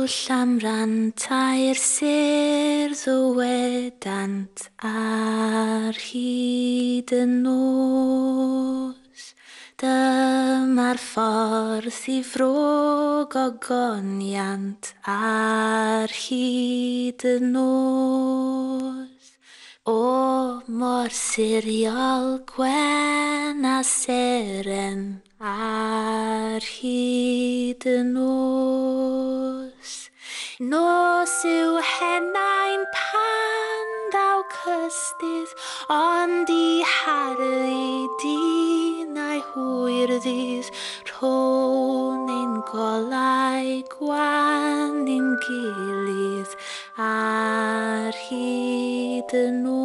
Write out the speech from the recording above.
llamran tair ser ddywedant ar hyd y nos. Dyma'r ffordd I frog o goniant ar hyd y nos. O mor siriol gwen a seren ar hyd y nos. Nos yw henna'n pan daw cystydd, ond I harlu dyn a'i hwyr ddydd, rhôn ein golau gwan ein gilydd ar hyd y nos.